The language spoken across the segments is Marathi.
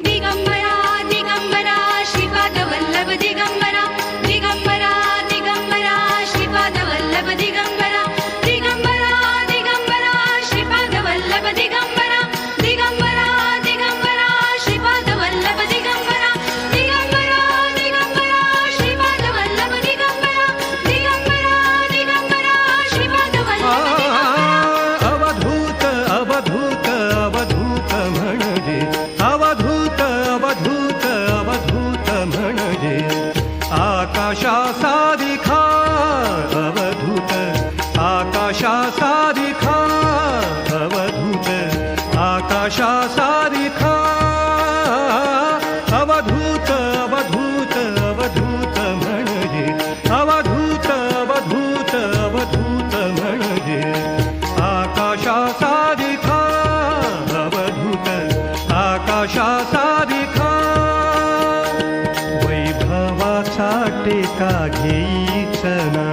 दिगंबरा दिगंबरा श्रीपाद वल्लभ दिगंबरा दिगंबरा दिगंबरा श्रीपाद वल्लभ दिगंबरा दिगंबरा दिगंबरा श्रीपाद वल्लभ दिगंबरा दिगंबरा दिगंबरा श्रीपाद वल्लभ दिगंबरा दिगंबरा दिगंबरा श्रीपाद वल्लभ दिगंबरा दिगंबरा दिगंबरा श्रीपाद वल्लभ अवधूत अवधूत अवधूत म्हणजे अवधूत अवधूत अवधूत म्हणजे आकाशाचा दिखा अवधूत आकाशाचा दिखा अवधूत आकाशाचा दिखा अवधूत अवधूत अवधूत म्हणजे अवधूत अवधूत अवधूत म्हणजे आकाशाचा दिखा अवधूत आकाशाचा दिखा वैभवाचा टेका घेईच ना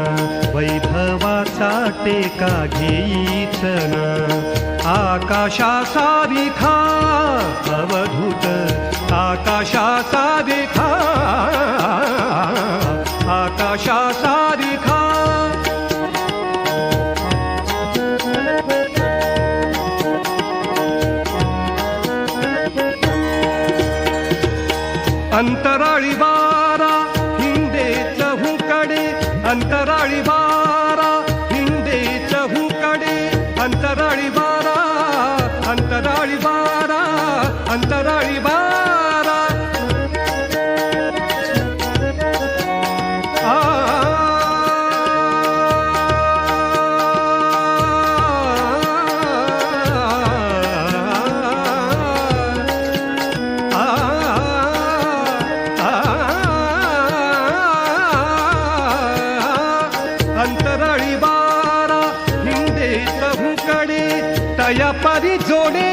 वैभवाचा टेका घेईच ना आकाशाचा दिखा अवधूत आकाशाचा दिखा आकाशाचा दिखा अंतराळी वारा हिंदे चहूकडे अंतराळी वारा हिंदे चहूकडे अंतराळी वारा अंतराळी वारा अंतराळी वारा अंतराळी बारा हिंदे चहूकडे तया परी जोडे